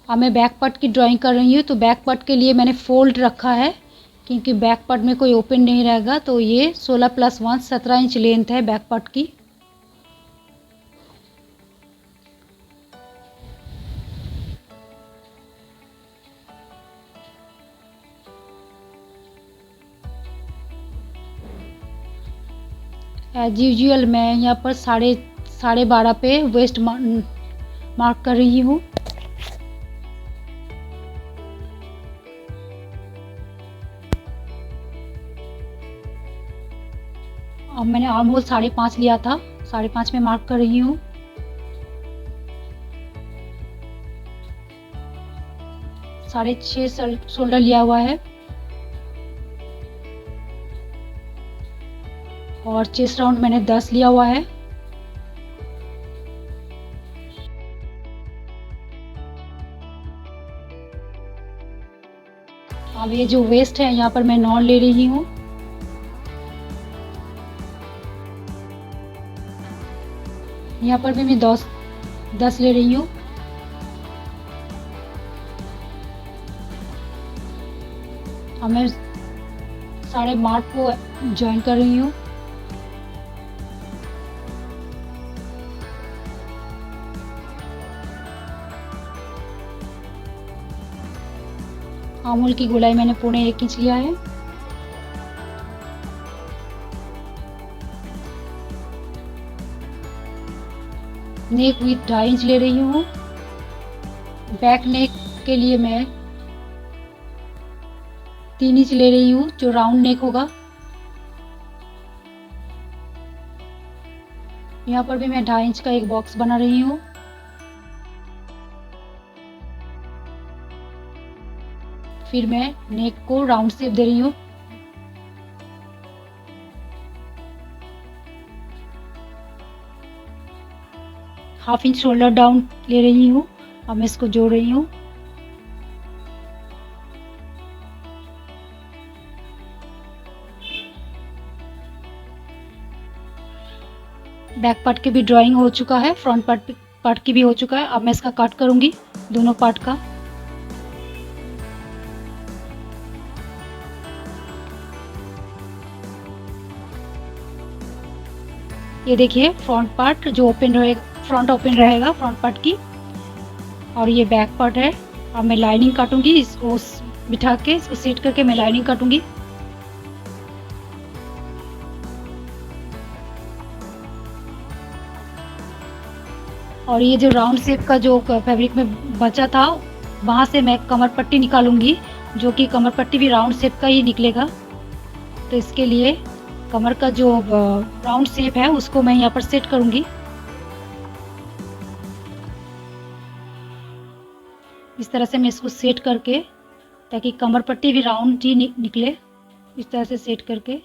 अब मैं back part की ड्राइंग कर रही हूँ। तो बैक पार्ट के लिए मैंने फोल्ड रखा है क्योंकि बैक पार्ट में कोई ओपन नहीं रहेगा। तो ये 16+1 17 इंच लेंथ है बैक पार्ट की। एज यूजुअल मैं यहाँ पर साढ़े 12.5 पे वेस्ट मार्क कर रही हूँ। अब मैंने ऑलमोस्ट 5.5 लिया था, 5.5 में मार्क कर रही हूँ। साढ़े 6 शोल्डर लिया हुआ है और चेस्ट राउंड मैंने 10 लिया हुआ है। अब ये जो वेस्ट है यहाँ पर मैं 9 ले रही हूँ। यहाँ पर भी मैं 10 ले रही हूँ। अब मैं सारे मार्क को ज्वाइन कर रही हूँ। आमूल की गोलाई मैंने 1.25 इंच लिया है। नेक विथ 2.5 इंच ले रही हूँ। बैक नेक के लिए मैं 3 इंच ले रही हूँ जो राउंड नेक होगा। यहाँ पर भी मैं 2.5 इंच का एक बॉक्स बना रही हूँ। फिर मैं नेक को राउंड शेप दे रही हूँ। हाफ इंच शोल्डर डाउन ले रही हूँ। अब मैं इसको जोड़ रही हूँ। बैक पार्ट की भी ड्राइंग हो चुका है, फ्रंट पार्ट की भी हो चुका है। अब मैं इसका कट करूंगी दोनों पार्ट का। ये देखिए फ्रंट पार्ट जो ओपन रहेगा, फ्रंट ओपन रहेगा फ्रंट पार्ट की, और ये बैक पार्ट है। अब मैं लाइनिंग काटूंगी, इसको बिठा के इसको सेट करके मैं लाइनिंग काटूंगी। और ये जो राउंड शेप का जो फैब्रिक में बचा था वहाँ से मैं कमर पट्टी निकालूंगी, जो कि कमर पट्टी भी राउंड शेप का ही निकलेगा। तो इसके लिए कमर का जो राउंड शेप है उसको मैं यहाँ पर सेट करूंगी। इस तरह से मैं इसको सेट करके, ताकि कमर पट्टी भी राउंड ही निकले, इस तरह से सेट करके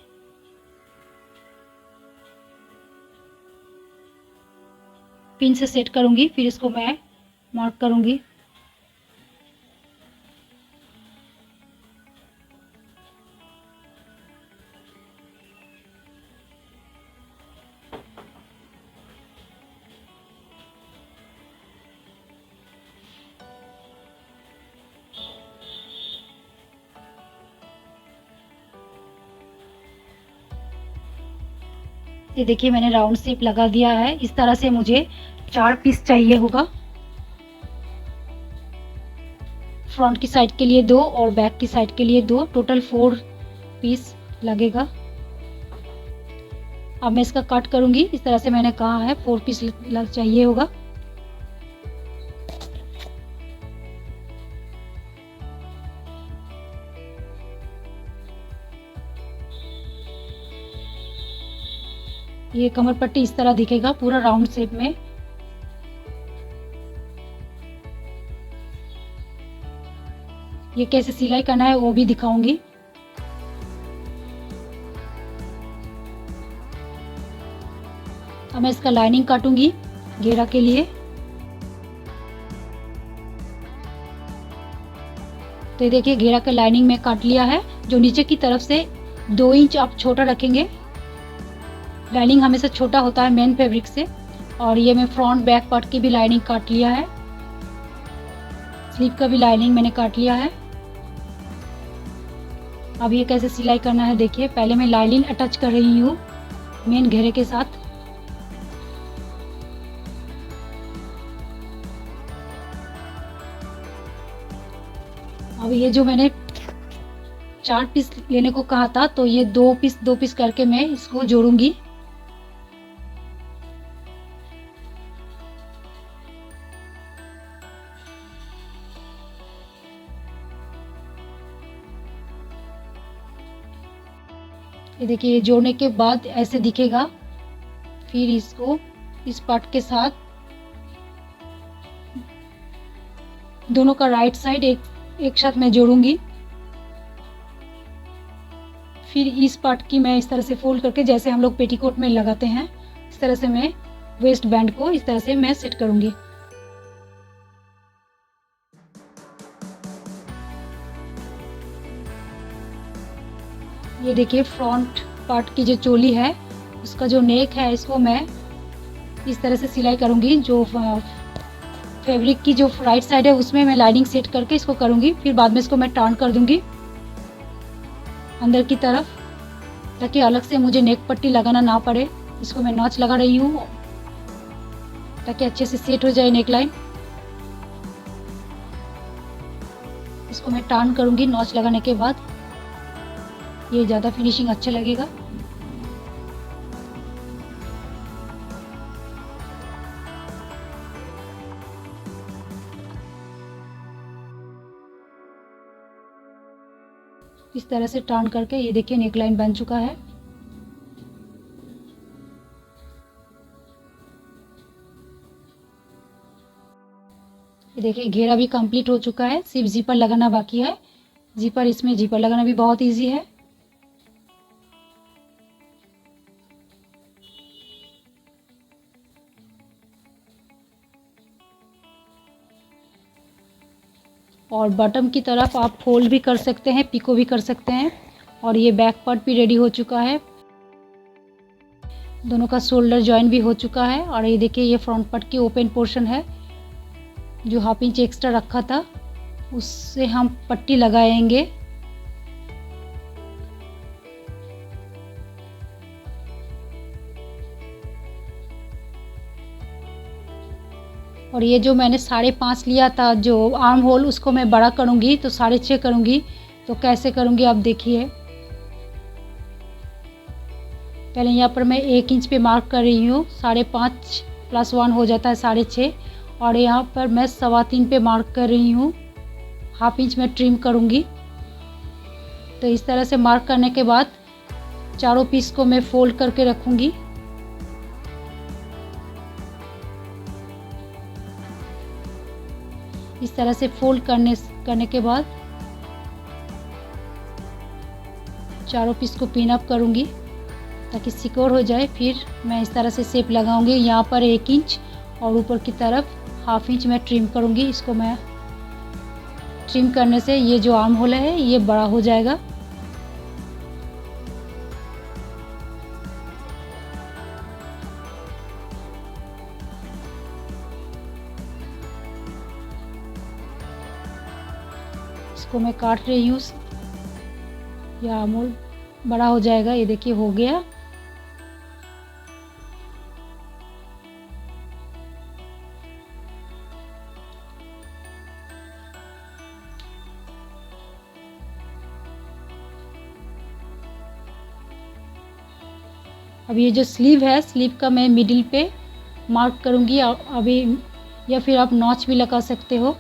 पिन से सेट करूंगी। फिर इसको मैं मार्क करूंगी। ये देखिए मैंने राउंड शेप लगा दिया है। इस तरह से मुझे 4 पीस चाहिए होगा। फ्रंट की साइड के लिए 2 और बैक की साइड के लिए 2, टोटल 4 पीस लगेगा। अब मैं इसका कट करूंगी। इस तरह से मैंने कहा है 4 पीस चाहिए होगा। ये कमर पट्टी इस तरह दिखेगा पूरा राउंड शेप में। ये कैसे सिलाई करना है वो भी दिखाऊंगी। अब मैं इसका लाइनिंग काटूंगी घेरा के लिए। तो ये देखिए घेरा का लाइनिंग में काट लिया है। जो नीचे की तरफ से 2 इंच आप छोटा रखेंगे। लाइनिंग हमेशा छोटा होता है मेन फैब्रिक से। और ये मैं फ्रंट बैक पार्ट की भी लाइनिंग काट लिया है। स्लीव का भी लाइनिंग मैंने काट लिया है। अब ये कैसे सिलाई करना है देखिए। पहले मैं लाइनिंग अटैच कर रही हूँ मेन घेरे के साथ। अब ये जो मैंने 4 पीस लेने को कहा था, तो ये 2 पीस करके मैं इसको जोड़ूंगी। ये देखिए, ये जोड़ने के बाद ऐसे दिखेगा। फिर इसको इस पार्ट के साथ दोनों का राइट साइड एक साथ मैं जोड़ूंगी। फिर इस पार्ट की मैं इस तरह से फोल्ड करके, जैसे हम लोग पेटीकोट में लगाते हैं, इस तरह से मैं वेस्ट बैंड को इस तरह से मैं सेट करूंगी। ये देखिए, फ्रंट पार्ट की जो चोली है उसका जो नेक है, इसको मैं इस तरह से सिलाई करूंगी। जो फैब्रिक की जो राइट साइड है उसमें मैं लाइनिंग सेट करके इसको करूंगी। फिर बाद में इसको मैं टर्न कर दूंगी अंदर की तरफ, ताकि अलग से मुझे नेक पट्टी लगाना ना पड़े। इसको मैं नॉच लगा रही हूँ ताकि अच्छे से सेट हो जाए नेक लाइन। इसको मैं टर्न करूंगी नॉच लगाने के बाद, ये ज़्यादा फिनिशिंग अच्छा लगेगा। इस तरह से टर्न करके ये देखिए नेक लाइन बन चुका है। ये देखिए, घेरा भी कंप्लीट हो चुका है, सिर्फ जीपर लगाना बाकी है। इसमें जीपर लगाना भी बहुत इजी है। और बॉटम की तरफ आप फोल्ड भी कर सकते हैं, पिको भी कर सकते हैं। और ये बैक पार्ट भी रेडी हो चुका है, दोनों का शोल्डर जॉइन भी हो चुका है। और ये देखिए, ये फ्रंट पार्ट की ओपन पोर्शन है, जो 1/2 इंच एक्स्ट्रा रखा था उससे हम पट्टी लगाएंगे। और ये जो मैंने 5.5 लिया था जो आर्म होल, उसको मैं बड़ा करूँगी तो 6.5 करूँगी। तो कैसे करूँगी आप देखिए। पहले यहाँ पर मैं 1 इंच पे मार्क कर रही हूँ, 5.5 + 1 हो जाता है 6.5। और यहाँ पर मैं 3.25 पे मार्क कर रही हूँ, 1/2 इंच में ट्रिम करूँगी। तो इस तरह से मार्क करने के बाद चारों पीस को मैं फोल्ड करके रखूँगी। इस तरह से फोल्ड करने के बाद चारों पीस को पिन अप करूँगी ताकि सिक्योर हो जाए। फिर मैं इस तरह से शेप लगाऊंगी। यहाँ पर 1 इंच और ऊपर की तरफ 1/2 इंच में ट्रिम करूँगी। इसको मैं ट्रिम करने से ये जो आर्म होल है ये बड़ा हो जाएगा। इसको मैं काट रही हूँ, यह आर्म होल बड़ा हो जाएगा। ये देखिए हो गया। अब ये जो स्लीव है, स्लीव का मैं मिडिल पे मार्क करूँगी अभी, या फिर आप नॉच भी लगा सकते हो।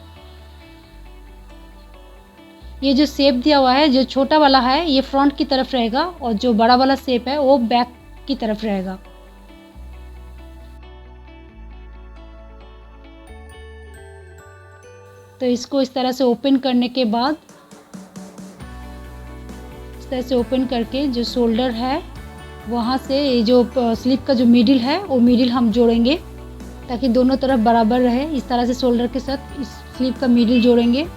ये जो शेप दिया हुआ है, जो छोटा वाला है ये फ्रंट की तरफ रहेगा और जो बड़ा वाला शेप है वो बैक की तरफ रहेगा। तो इसको इस तरह से ओपन करने के बाद, इस तरह से ओपन करके जो शोल्डर है वहाँ से ये जो स्लीव का जो मिडिल है वो मिडिल हम जोड़ेंगे ताकि दोनों तरफ बराबर रहे। इस तरह से शोल्डर के साथ इस स्लीव का मिडिल जोड़ेंगे।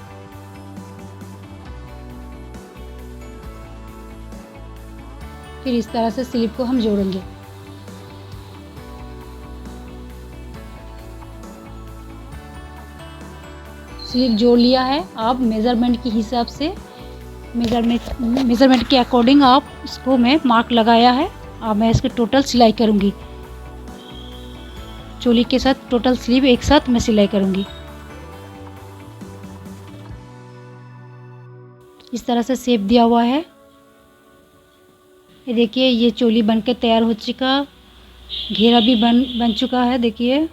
फिर इस तरह से स्लीव को हम जोड़ेंगे। स्लीव जोड़ लिया है। आप मेज़रमेंट के हिसाब से मेज़रमेंट के अकॉर्डिंग आप इसको मैं मार्क लगाया है। अब मैं इसकी टोटल सिलाई करूँगी। चोली के साथ टोटल स्लीव एक साथ मैं सिलाई करूँगी। इस तरह से शेप दिया हुआ है। ये देखिए, ये चोली बनके तैयार हो चुका, घेरा भी बन चुका है। देखिए,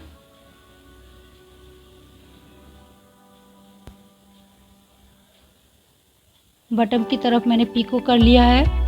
बटन की तरफ मैंने पीको कर लिया है।